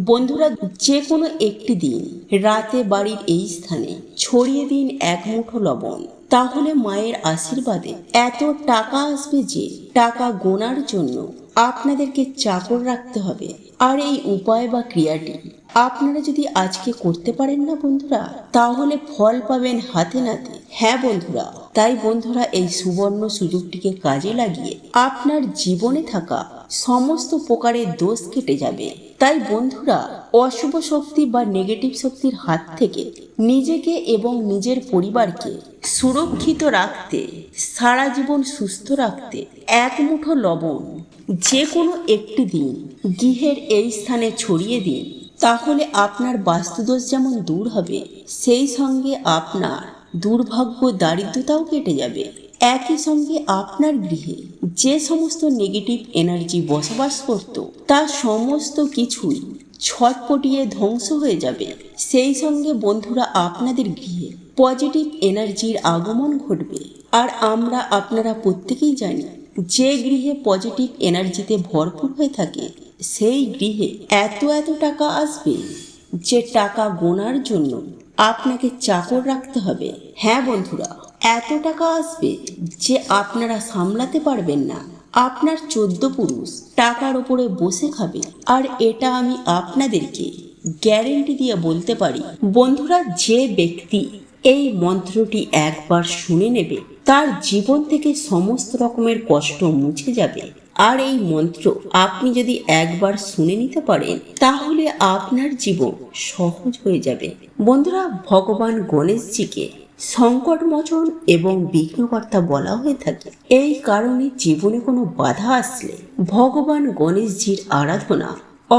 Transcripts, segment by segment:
বন্ধুরা, যে কোনো একটি দিন রাতে বাড়ির এই স্থানে ছড়িয়ে দিন এক মুঠো লবণ। তাহলে মায়ের আশীর্বাদে এত টাকা আসবে যে টাকা গোনার জন্য আপনাদেরকে চাকর রাখতে হবে। আর এই উপায় বা ক্রিয়াটি আপনারা যদি আজকে করতে পারেন না বন্ধুরা, তাহলে ফল পাবেন হাতে নাতে। হ্যাঁ বন্ধুরা, তাই বন্ধুরা এই সুবর্ণ সুযোগটিকে কাজে লাগিয়ে আপনার জীবনে থাকা সমস্ত প্রকারের দোষ কেটে যাবে। তাই বন্ধুরা, অশুভ শক্তি বা নেগেটিভ শক্তির হাত থেকে নিজেকে এবং নিজের পরিবারকে সুরক্ষিত রাখতে, সারা জীবন সুস্থ রাখতে এক মুঠো লবণ যে কোনো একটি দিন গৃহের এই স্থানে ছড়িয়ে দিন। তাহলে আপনার বাস্তুদোষ যেমন দূর হবে, সেই সঙ্গে আপনার দুর্ভাগ্য দারিদ্রতাও কেটে যাবে। একই সঙ্গে আপনার গৃহে যে সমস্ত নেগেটিভ এনার্জি বসবাস করত, তা সমস্ত কিছুই ছটপটিয়ে ধ্বংস হয়ে যাবে। সেই সঙ্গে বন্ধুরা, আপনাদের গৃহে পজিটিভ এনার্জির আগমন ঘটবে। আর আপনারা প্রত্যেকেই জানি, যে গৃহে পজিটিভ এনার্জিতে ভরপুর হয়ে থাকে সেই গৃহে এত টাকা আসবে যে টাকা গোনার জন্য আপনাকে চাকর রাখতে হবে। হ্যাঁ বন্ধুরা, এত টাকা আসবে যে আপনারা সামলাতে পারবেন না। আপনার 14 পুরুষ টাকার ওপরে বসে খাবে। আর এটা আমি আপনাদেরকে গ্যারেন্টি দিয়ে বলতে পারি বন্ধুরা, যে ব্যক্তি এই মন্ত্রটি একবার শুনে নেবে তার জীবন থেকে সমস্ত রকমের কষ্ট মুছে যাবে। আর এই মন্ত্র আপনি যদি একবার শুনে নিতে পারেন, তাহলে আপনার জীবন সহজ হয়ে যাবে। বন্ধুরা, ভগবান গণেশজিকে সংকটমোচন এবং বিঘ্নকর্তা বলা হয়ে থাকে। এই কারণে জীবনে কোনো বাধা আসলে ভগবান গণেশজির আরাধনা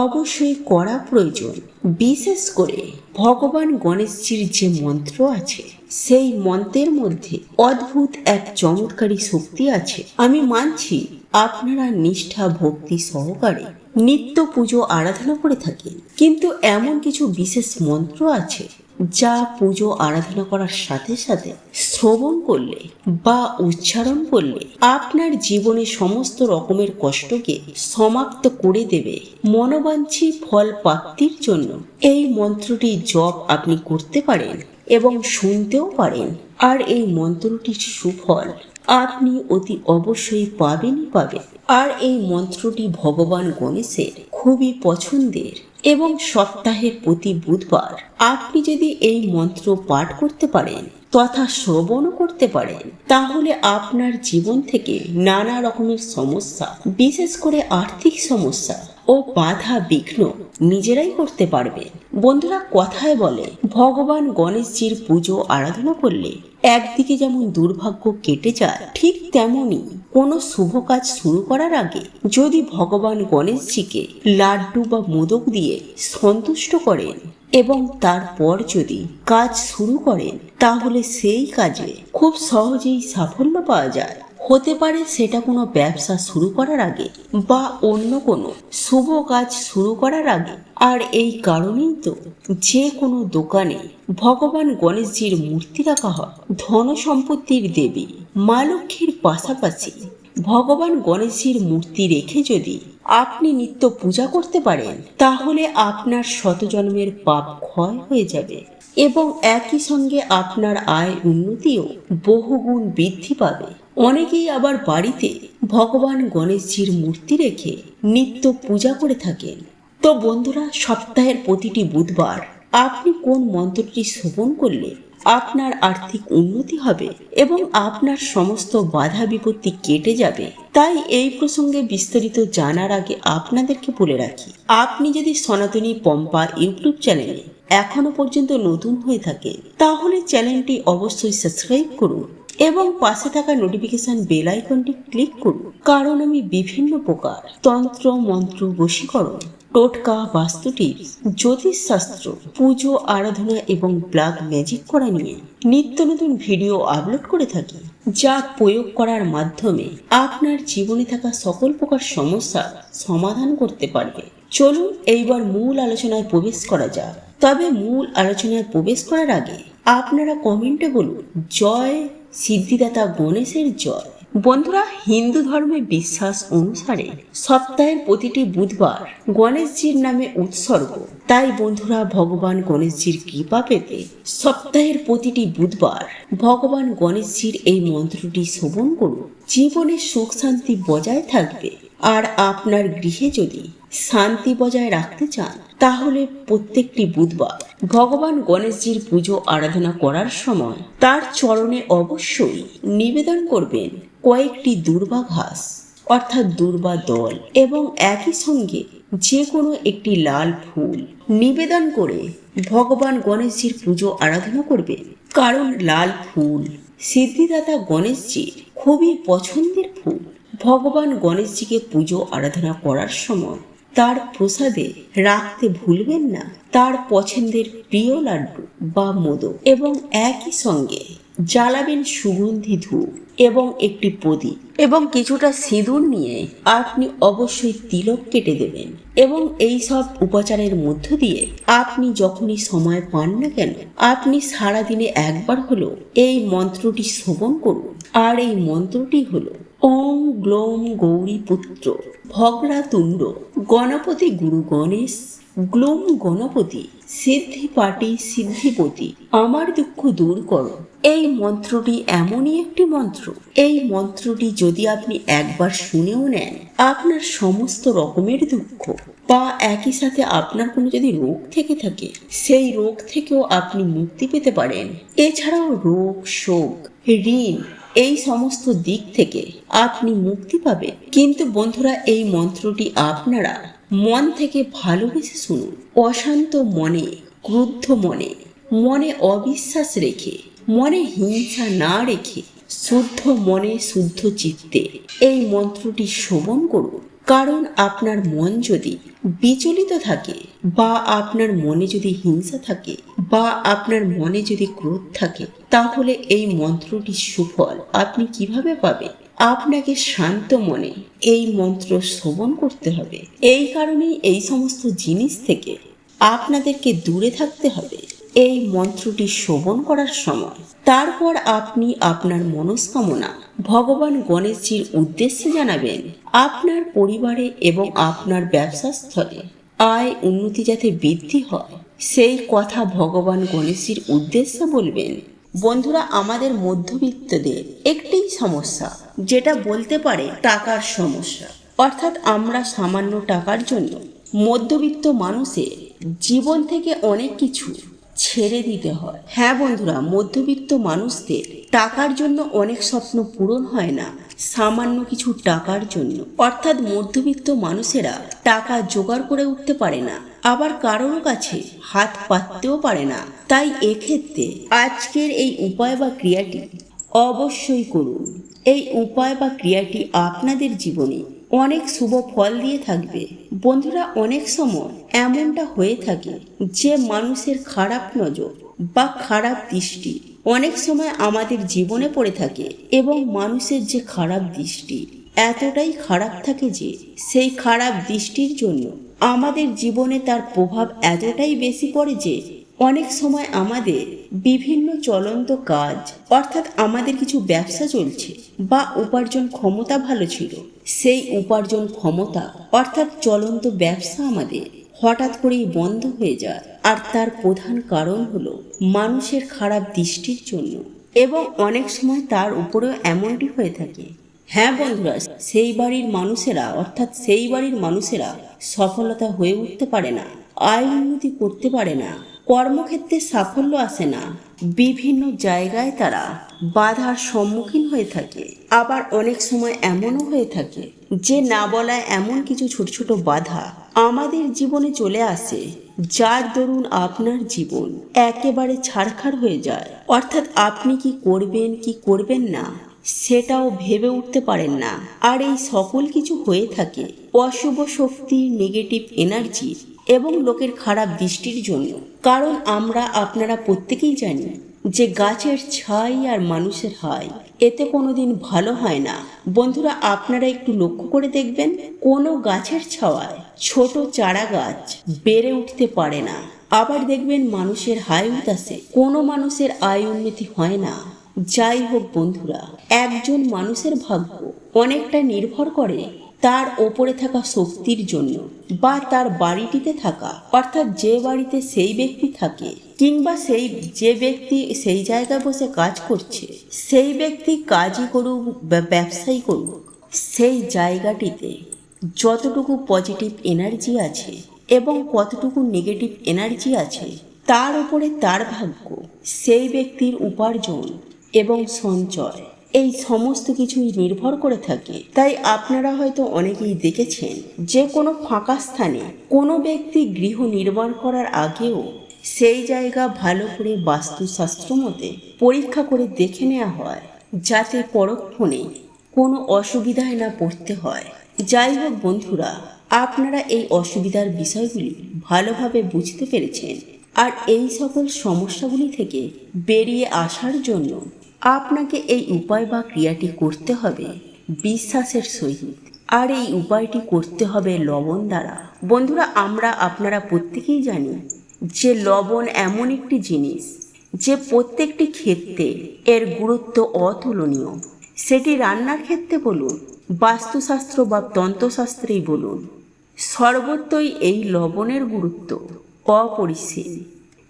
অবশ্যই করা প্রয়োজন। বিশেষ করে ভগবান গণেশজির যে মন্ত্র আছে, সেই মন্ত্রের মধ্যে অদ্ভুত এক চমৎকারী শক্তি আছে। আমি মানছি আপনারা নিষ্ঠা ভক্তি সহকারে নিত্য পুজো আরাধনা করে থাকেন, কিন্তু এমন কিছু বিশেষ মন্ত্র আছে যা পুজো আরাধনা করার সাথে সাথে শ্রবণ করলে বা উচ্চারণ করলে আপনার জীবনে সমস্ত রকমের কষ্টকে সমাপ্ত করে দেবে মনোবাঞ্ছী ফল প্রাপ্তির জন্য। এই মন্ত্রটি জপ আপনি করতে পারেন এবং শুনতেও পারেন। আর এই মন্ত্রটির সুফল আপনি অতি অবশ্যই পাবেন। আর এই মন্ত্রটি ভগবান গণেশের খুবই পছন্দের এবং সপ্তাহের প্রতি বুধবার আপনি যদি এই মন্ত্র পাঠ করতে পারেন তথা শ্রবণও করতে পারেন, তাহলে আপনার জীবন থেকে নানা রকমের সমস্যা, বিশেষ করে আর্থিক সমস্যা ও বাধা বিঘ্ন নিজেরাই করতে পারবেন। বন্ধুরা, কথায় বলে ভগবান গণেশজির পুজো আরাধনা করলে একদিকে যেমন দুর্ভাগ্য কেটে যায়, ঠিক তেমনি কোনো শুভ কাজ শুরু করার আগে যদি ভগবান গণেশজিকে লাড্ডু বা মোদক দিয়ে সন্তুষ্ট করেন এবং তারপর যদি কাজ শুরু করেন, তাহলে সেই কাজে খুব সহজেই সাফল্য পাওয়া যায়। হতে পারে সেটা কোনো ব্যবসা শুরু করার আগে বা অন্য কোনো শুভ কাজ শুরু করার আগে। আর এই কারণেই তো যে কোনো দোকানে ভগবান গণেশজির মূর্তি রাখা হয়। ধন সম্পত্তির দেবী মা লক্ষ্মীর পাশাপাশি ভগবান গণেশজির মূর্তি রেখে যদি আপনি নিত্য পূজা করতে পারেন, তাহলে আপনার শতজন্মের পাপ ক্ষয় হয়ে যাবে এবং একই সঙ্গে আপনার আয় উন্নতিও বহুগুণ বৃদ্ধি পাবে। অনেকেই আবার বাড়িতে ভগবান গণেশজির মূর্তি রেখে নিত্য পূজা করে থাকেন। তো বন্ধুরা, সপ্তাহের প্রতিটি বুধবার আপনি কোন মন্ত্রটি শ্রবণ করলে আপনার আর্থিক উন্নতি হবে এবং আপনার সমস্ত বাধা বিপত্তি কেটে যাবে, তাই এই প্রসঙ্গে বিস্তারিত জানার আগে আপনাদেরকে বলে রাখি, আপনি যদি সনাতনী পম্পা ইউটিউব চ্যানেলে এখনো পর্যন্ত নতুন হয়ে থাকে, তাহলে চ্যানেলটি অবশ্যই সাবস্ক্রাইব করুন এবং পাশে থাকা নোটিফিকেশন বেল আইকনটি ক্লিক করুন। কারণ আমি বিভিন্ন প্রকার তন্ত্র মন্ত্র, বশীকরণ, টোটকা, বাস্তু টিপস, জ্যোতিষশাস্ত্র, পুজো আরাধনা এবং ব্ল্যাক ম্যাজিক করা নিয়ে নিত্য নতুন ভিডিও আপলোড করে থাকি, যা প্রয়োগ করার মাধ্যমে আপনার জীবনে থাকা সকল প্রকার সমস্যা সমাধান করতে পারবে। চলুন এইবার মূল আলোচনায় প্রবেশ করা যাক। তবে মূল আলোচনায় প্রবেশ করার আগে আপনারা কমেন্টে বলুন, জয় সিদ্ধিদাতা গণেশের জয়। বন্ধুরা, হিন্দু ধর্মে বিশ্বাস অনুসারে সপ্তাহের প্রতিটি বুধবার গণেশজির নামে উৎসর্গ। তাই বন্ধুরা, ভগবান গণেশজির কৃপা পেতে সপ্তাহের প্রতিটি বুধবার ভগবান গণেশজির এই মন্ত্রটি শ্রবণ করুন। জীবনে সুখ শান্তি বজায় থাকবে। আর আপনার গৃহে যদি শান্তি বজায় রাখতে চান, তাহলে প্রত্যেকটি বুধবার ভগবান গণেশজির পুজো আরাধনা করার সময় তার চরণে অবশ্যই নিবেদন করবেন কয়েকটি দূর্বা ঘাস অর্থাৎ দূর্বা দল, এবং একই সঙ্গে যে কোনো একটি লাল ফুল নিবেদন করে ভগবান গণেশজির পুজো আরাধনা করবেন। কারণ লাল ফুল সিদ্ধিদাতা গণেশজির খুবই পছন্দের ফুল। ভগবান গণেশজিকে পুজো আরাধনা করার সময় তার প্রসাদে রাখতে ভুলবেন না তার পছন্দের প্রিয় লাড্ডু বা মোদক, এবং একই সঙ্গে জ্বালাবেন সুগন্ধি ধূপ এবং একটি প্রদীপ, এবং কিছুটা সিঁদুর নিয়ে আপনি অবশ্যই তিলক কেটে দেবেন। এবং এই সব উপাচারের মধ্য দিয়ে আপনি যখনই সময় পান না কেন, আপনি সারাদিনে একবার হলো এই মন্ত্রটি শ্রবণ করুন। আর এই মন্ত্রটি হলো ওম গ্লোম গৌরী পুত্র ভগ্রাতুণ্ড গণপতি গুরু গণেশ গ্লোম গণপতি সিদ্ধি পাটি সিদ্ধিপতি আমার দুঃখ দূর করো। এই মন্ত্রটি এমনই একটি মন্ত্র, এই মন্ত্রটি যদি আপনি একবার শুনেও নেন, আপনার সমস্ত রকমের দুঃখ বা একই সাথে আপনার কোনো যদি রোগ থেকে থাকে, সেই রোগ থেকেও আপনি মুক্তি পেতে পারেন। এছাড়াও রোগ, শোক, ঋণ এই সমস্ত দিক থেকে আপনি মুক্তি পাবেন। কিন্তু বন্ধুরা, এই মন্ত্রটি আপনারা মন থেকে ভালোবেসে শুনুন। অশান্ত মনে, ক্রুদ্ধ মনে, মনে অবিশ্বাস রেখে, মনে হিংসা না রেখে শুদ্ধ মনে শুদ্ধ চিত্তে এই মন্ত্রটি শ্রবণ করুন। কারণ আপনার মন যদি বিচলিত থাকে, বা আপনার মনে যদি হিংসা থাকে, বা আপনার মনে যদি ক্রোধ থাকে, তাহলে এই মন্ত্রটির সুফল আপনি কিভাবে পাবেন? আপনাকে শান্ত মনে এই মন্ত্র শ্রবণ করতে হবে। এই কারণেই এই সমস্ত জিনিস থেকে আপনাদেরকে দূরে থাকতে হবে এই মন্ত্রটি শ্রবণ করার সময়। তারপর আপনি আপনার মনস্কামনা ভগবান গণেশজির উদ্দেশ্যে জানাবেন। আপনার পরিবারে এবং আপনার ব্যবসা স্থলে আয় উন্নতি যাতে বৃদ্ধি হয়, সেই কথা ভগবান গণেশজির উদ্দেশ্যে বলবেন। বন্ধুরা, আমাদের মধ্যবিত্তদের একটি সমস্যা, যেটা বলতে পারে টাকার সমস্যা। অর্থাৎ আমরা সামান্য টাকার জন্য মধ্যবিত্ত মানুষের জীবন থেকে অনেক কিছু ছেড়ে দিতে হয়। হ্যাঁ বন্ধুরা, মধ্যবিত্ত মানুষদের টাকার জন্য অনেক স্বপ্ন পূরণ হয় না সামান্য কিছু টাকার জন্য। অর্থাৎ মধ্যবিত্ত মানুষেরা টাকা জোগাড় করে উঠতে পারে না, আবার কারোর কাছে হাত পাততেও পারে না। তাই এক্ষেত্রে আজকের এই উপায় বা ক্রিয়াটি অবশ্যই করুন। এই উপায় বা ক্রিয়াটি আপনাদের জীবনে অনেক শুভ ফল দিয়ে থাকবে। বন্ধুরা, অনেক সময় এমনটা হয়ে থাকে যে মানুষের খারাপ নজর বা খারাপ দৃষ্টি অনেক সময় আমাদের জীবনে পড়ে থাকে, এবং মানুষের যে খারাপ দৃষ্টি এতটাই খারাপ থাকে যে সেই খারাপ দৃষ্টির জন্য আমাদের জীবনে তার প্রভাব এতটাই বেশি পড়ে যে অনেক সময় আমাদের বিভিন্ন চলন্ত কাজ, অর্থাৎ আমাদের কিছু ব্যবসা চলছে বা উপার্জন ক্ষমতা ভালো ছিল, সেই উপার্জন ক্ষমতা অর্থাৎ চলন্ত ব্যবসা আমাদের হঠাৎ করেই বন্ধ হয়ে যায়। আর তার প্রধান কারণ হলো মানুষের খারাপ দৃষ্টির জন্য, এবং অনেক সময় তার উপরেও এমনটি হয়ে থাকে। হ্যাঁ বন্ধুরা, সেই বাড়ির মানুষেরা সফলতা হয়ে উঠতে পারে না, আয় উন্নতি করতে পারে না, কর্মক্ষেত্রে সাফল্য আসে না, বিভিন্ন জায়গায় তারা বাধার সম্মুখীন হয়ে থাকে। আবার অনেক সময় এমনও হয়ে থাকে যে না বলা এমন কিছু ছোট ছোট বাধা আমাদের জীবনে চলে আসে, যার দরুন আপনার জীবন একেবারে ছারখার হয়ে যায়। অর্থাৎ আপনি কি করবেন কি করবেন না সেটাও ভেবে উঠতে পারেন না। আর এই সকল কিছু হয়ে থাকে অশুভ শক্তি, নেগেটিভ এনার্জি এবং লোকের খারাপ দৃষ্টির জন্য। কারণ আপনারা প্রত্যেকেই জানি যে গাছের ছাই আর মানুষের হাই এতে কোনোদিন ভালো হয় না। বন্ধুরা, আপনারা একটু লক্ষ্য করে দেখবেন, কোনো গাছের ছাওয়ায় ছোট চারা গাছ বেড়ে উঠতে পারে না। আবার দেখবেন মানুষের হাই উতাসে কোনো মানুষের আয় উন্নতি হয় না। যাই হোক বন্ধুরা, একজন মানুষের ভাগ্য অনেকটা নির্ভর করে তার ওপরে থাকা শক্তির জন্য, বা তার বাড়িটিতে থাকা, অর্থাৎ যে বাড়িতে সেই ব্যক্তি থাকে, কিংবা যে ব্যক্তি সেই জায়গায় বসে কাজ করছে, সেই ব্যক্তি কাজই করুক বা ব্যবসায়ী করুক, সেই জায়গাটিতে যতটুকু পজিটিভ এনার্জি আছে এবং কতটুকু নেগেটিভ এনার্জি আছে তার উপরে তার ভাগ্য, সেই ব্যক্তির উপার্জন এবং সঞ্চয়, এই সমস্ত কিছুই নির্ভর করে থাকে। তাই আপনারা হয়তো অনেকেই দেখেছেন যে কোনো ফাঁকা স্থানে কোনো ব্যক্তি গৃহ নির্মাণ করার আগেও সেই জায়গা ভালো করে বাস্তুশাস্ত্র মতে পরীক্ষা করে দেখে নেওয়া হয়, যাতে পরক্ষণে কোনো অসুবিধায় না পড়তে হয়। যাই হোক বন্ধুরা, আপনারা এই অসুবিধার বিষয়গুলি ভালোভাবে বুঝতে পেরেছেন, আর এই সকল সমস্যাগুলি থেকে বেরিয়ে আসার জন্য আপনাকে এই উপায় বা ক্রিয়াটি করতে হবে বিশ্বাসের সহিত, আর এই উপায়টি করতে হবে লবণ দ্বারা। বন্ধুরা, আপনারা প্রত্যেকেই জানি যে লবণ এমন একটি জিনিস যে প্রত্যেকটি ক্ষেত্রে এর গুরুত্ব অতুলনীয়। সেটি রান্নার ক্ষেত্রে বলুন, বাস্তুশাস্ত্র বা তন্ত্রশাস্ত্রেই বলুন, সর্বত্রই এই লবণের গুরুত্ব অপরিসীম।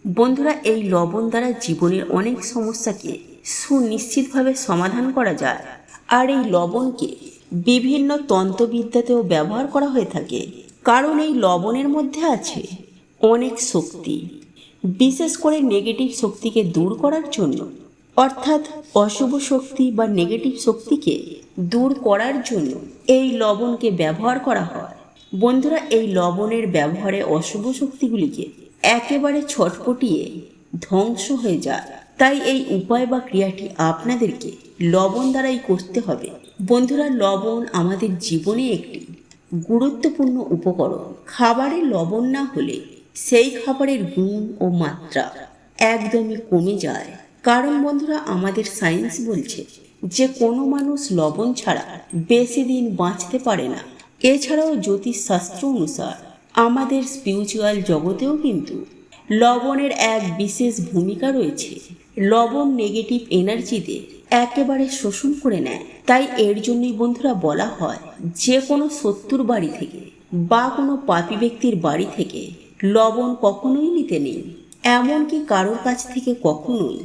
বন্ধুরা, এই লবণ দ্বারা জীবনের অনেক সমস্যাকে সুনিশ্চিতভাবে সমাধান করা যায়, আর এই লবণকে বিভিন্ন তন্ত্রবিদ্যাতেও ব্যবহার করা হয়ে থাকে, কারণ এই লবণের মধ্যে আছে অনেক শক্তি। বিশেষ করে নেগেটিভ শক্তিকে দূর করার জন্য, অর্থাৎ অশুভ শক্তি বা নেগেটিভ শক্তিকে দূর করার জন্য এই লবণকে ব্যবহার করা হয়। বন্ধুরা, এই লবণের ব্যবহারে অশুভ শক্তিগুলিকে একেবারে ছটপটিয়ে ধ্বংস হয়ে যায়। তাই এই উপায় বা ক্রিয়াটি আপনাদেরকে লবণ দ্বারাই করতে হবে। বন্ধুরা, লবণ আমাদের জীবনে একটি গুরুত্বপূর্ণ উপকরণ। খাবারে লবণ না হলে সেই খাবারের গুণ ও মাত্রা একদমই কমে যায়। কারণ বন্ধুরা, আমাদের সায়েন্স বলছে যে কোনো মানুষ লবণ ছাড়া বেশি দিন বাঁচতে পারে না। এছাড়াও জ্যোতিষশাস্ত্র অনুসার আমাদের স্পিরিচুয়াল জগতেও কিন্তু লবণের এক বিশেষ ভূমিকা রয়েছে। লবণ নেগেটিভ এনার্জিতে একেবারে শোষণ করে নেয়। তাই এর জন্যই বন্ধুরা বলা হয় যে কোনো শত্রুর বাড়ি থেকে বা কোনো পাপী ব্যক্তির বাড়ি থেকে লবণ কখনোই নিতে নেই। এমনকি কারোর কাছ থেকে কখনোই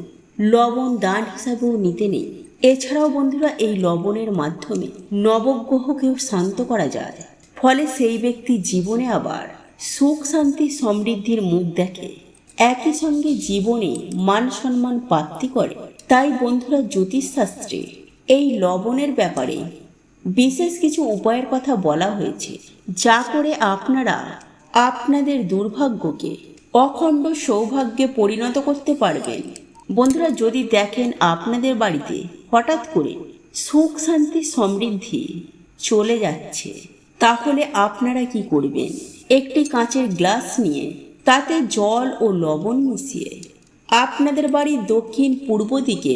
লবণ দান হিসাবেও নিতে নেই। এছাড়াও বন্ধুরা, এই লবণের মাধ্যমে নবগ্রহকেও শান্ত করা যায়। ফলে সেই ব্যক্তি জীবনে আবার সুখ শান্তি সমৃদ্ধির মুখ দেখে, একই সঙ্গে জীবনে মান সম্মান প্রাপ্তি করে। তাই বন্ধুরা, জ্যোতিষশাস্ত্রে এই লবণের ব্যাপারে বিশেষ কিছু উপায়ের কথা বলা হয়েছে, যা করে আপনারা আপনাদের দুর্ভাগ্যকে অখণ্ড সৌভাগ্যে পরিণত করতে পারবেন। বন্ধুরা, যদি দেখেন আপনাদের বাড়িতে হঠাৎ করে সুখ শান্তি সমৃদ্ধি চলে যাচ্ছে, তাহলে আপনারা কি করবেন? একটি কাঁচের গ্লাস নিয়ে তাতে জল ও লবণ মিশিয়ে আপনাদের বাড়ির দক্ষিণ পূর্ব দিকে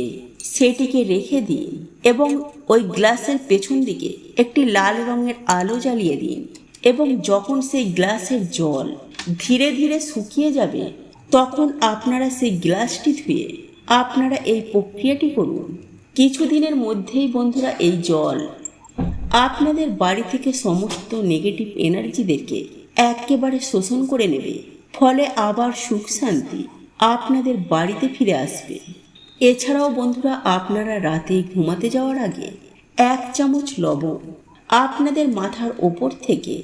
সেটিকে রেখে দিন, এবং ওই গ্লাসের পেছন দিকে একটি লাল রঙের আলো জ্বালিয়ে দিন, এবং যখন সেই গ্লাসের জল ধীরে ধীরে শুকিয়ে যাবে, তখন আপনারা সেই গ্লাসটি ধুয়ে আপনারা এই প্রক্রিয়াটি করুন। কিছুদিনের মধ্যেই বন্ধুরা, এই জল আপনাদের বাড়ি থেকে সমস্ত নেগেটিভ এনার্জিদেরকে একেবারে শোষণ করে নেবে। ফলে আবার সুখ শান্তি আপনাদের বাড়িতে ফিরে আসবে। এছাড়াও বন্ধুরা, আপনারা রাতে ঘুমাতে যাওয়ার আগে 1 চামচ লবণ আপনাদের মাথার ওপর থেকে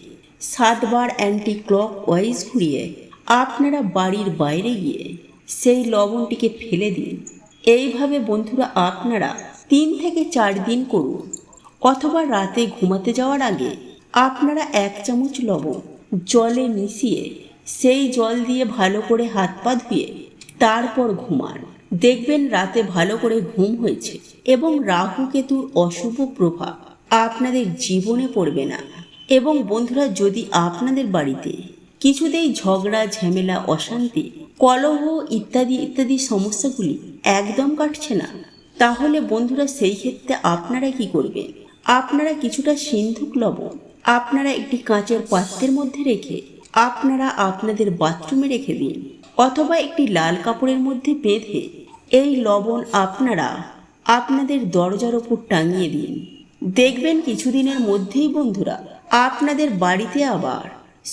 7 বার অ্যান্টি ক্লক ওয়াইজ ঘুরিয়ে আপনারা বাড়ির বাইরে গিয়ে সেই লবণটিকে ফেলে দিন। এইভাবে বন্ধুরা আপনারা 3 থেকে 4 দিন করুন। অথবা রাতে ঘুমাতে যাওয়ার আগে আপনারা 1 চামচ লবণ জলে মিশিয়ে সেই জল দিয়ে ভালো করে হাত পা ধুয়ে তারপর ঘুমান। দেখবেন রাতে ভালো করে ঘুম হয়েছে এবং রাহু কেতুর অশুভ প্রভাব আপনাদের জীবনে পড়বে না। এবং বন্ধুরা, যদি আপনাদের বাড়িতে কিছুতেই ঝগড়া ঝামেলা অশান্তি কলহ ইত্যাদি ইত্যাদি সমস্যাগুলি একদম কাটছে না, তাহলে বন্ধুরা সেই ক্ষেত্রে আপনারা কি করবেন? আপনারা কিছুটা সিন্ধুক লবণ আপনারা একটি কাঁচের পাত্রের মধ্যে রেখে আপনারা আপনাদের বাথরুমে রেখে দিন, অথবা একটি লাল কাপড়ের মধ্যে বেঁধে এই লবণ আপনারা আপনাদের দরজার ওপর টাঙিয়ে দিন। দেখবেন কিছুদিনের মধ্যেই বন্ধুরা আপনাদের বাড়িতে আবার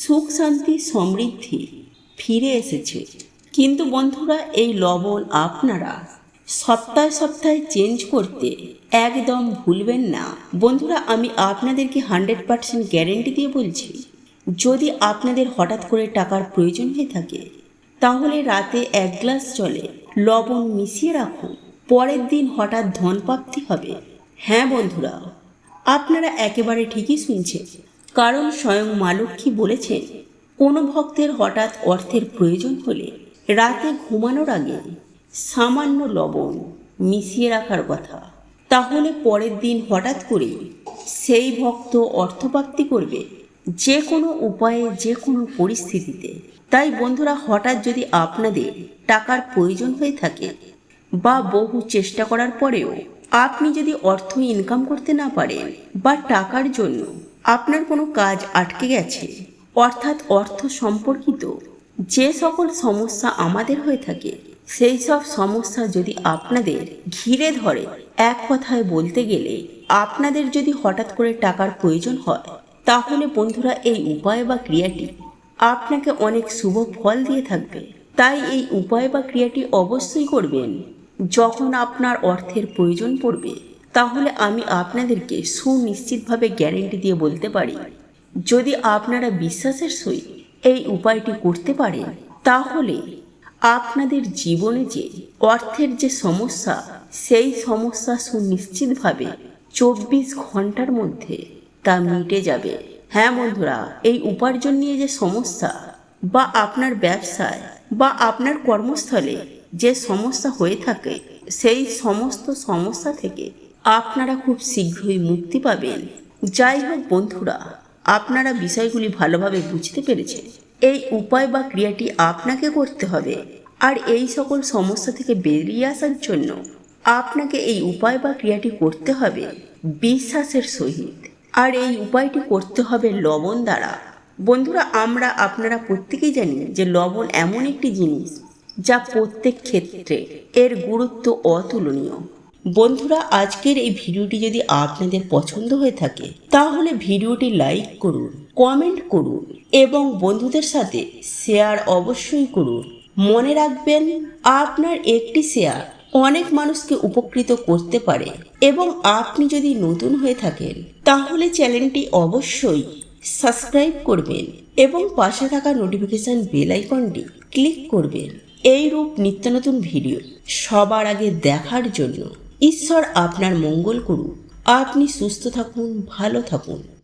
সুখ শান্তি সমৃদ্ধি ফিরে এসেছে। কিন্তু বন্ধুরা এই লবণ আপনারা সপ্তাহে সপ্তাহে চেঞ্জ করতে একদম ভুলবেন না। বন্ধুরা আমি আপনাদেরকে 100% গ্যারেন্টি দিয়ে বলছি, যদি আপনাদের হঠাৎ করে টাকার প্রয়োজন হয়ে থাকে তাহলে রাতে 1 গ্লাস জলে লবণ মিশিয়ে রাখুন, পরের দিন হঠাৎ ধনপ্রাপ্তি হবে। হ্যাঁ বন্ধুরা, আপনারা একেবারে ঠিকই শুনছেন, কারণ স্বয়ং মা লক্ষ্মী বলেছেন কোনো ভক্তের হঠাৎ অর্থের প্রয়োজন হলে রাতে ঘুমানোর আগে সামান্য লবণ মিশিয়ে রাখার কথা, তাহলে পরের দিন হঠাৎ করে সেই ভক্ত অর্থপ্রাপ্তি করবে, যে কোনো উপায়ে যে কোনো পরিস্থিতিতে। তাই বন্ধুরা হঠাৎ যদি আপনাদের টাকার প্রয়োজন হয়ে থাকে বা বহু চেষ্টা করার পরেও আপনি যদি অর্থ ইনকাম করতে না পারেন বা টাকার জন্য আপনার কোনো কাজ আটকে গেছে, অর্থাৎ অর্থ সম্পর্কিত যে সকল সমস্যা আমাদের হয়ে থাকে, সেই সব সমস্যা যদি আপনাদের ঘিরে ধরে, এক কথায় বলতে গেলে আপনাদের যদি হঠাৎ করে টাকার প্রয়োজন হয়, তাহলে বন্ধুরা এই উপায় বা ক্রিয়াটি আপনাকে অনেক শুভ ফল দিয়ে থাকবে। তাই এই উপায় বা ক্রিয়াটি অবশ্যই করবেন। যখন আপনার অর্থের প্রয়োজন পড়বে, তাহলে আমি আপনাদেরকে সুনিশ্চিতভাবে গ্যারেন্টি দিয়ে বলতে পারি, যদি আপনারা বিশ্বাসের সহিত এই উপায়টি করতে পারেন, তাহলে আপনাদের জীবনে যে অর্থের যে সমস্যা, সেই সমস্যা সুনিশ্চিতভাবে 24 ঘন্টার মধ্যে তা মিটে যাবে। হ্যাঁ বন্ধুরা, এই উপার্জন নিয়ে যে সমস্যা বা আপনার ব্যবসায় বা আপনার কর্মস্থলে যে সমস্যা হয়ে থাকে, সেই সমস্ত সমস্যা থেকে আপনারা খুব শীঘ্রই মুক্তি পাবেন। যাই হোক বন্ধুরা, আপনারা বিষয়গুলি ভালোভাবে বুঝতে পেরেছেন। এই উপায় বা ক্রিয়াটি আপনাকে করতে হবে, আর এই সকল সমস্যা থেকে বেরিয়ে আসার জন্য আপনাকে এই উপায় বা ক্রিয়াটি করতে হবে বিশ্বাসের সহিত, আর এই উপায়টি করতে হবে লবণ দ্বারা। বন্ধুরা আপনারা প্রত্যেকেই জানি যে লবণ এমন একটি জিনিস যা প্রত্যেক ক্ষেত্রে এর গুরুত্ব অতুলনীয়। বন্ধুরা আজকের এই ভিডিওটি যদি আপনাদের পছন্দ হয়ে থাকে, তাহলে ভিডিওটি লাইক করুন, কমেন্ট করুন এবং বন্ধুদের সাথে শেয়ার অবশ্যই করুন। মনে রাখবেন, আপনার একটি শেয়ার অনেক মানুষকে উপকৃত করতে পারে। এবং আপনি যদি নতুন হয়ে থাকেন, তাহলে চ্যানেলটি অবশ্যই সাবস্ক্রাইব করবেন এবং পাশে থাকা নোটিফিকেশন বেল আইকনটি ক্লিক করবেন। এই রূপ নিত্য নতুন ভিডিও সবার আগে দেখার জন্য। ঈশ্বর আপনার মঙ্গল করুন। আপনি সুস্থ থাকুন, ভালো থাকুন।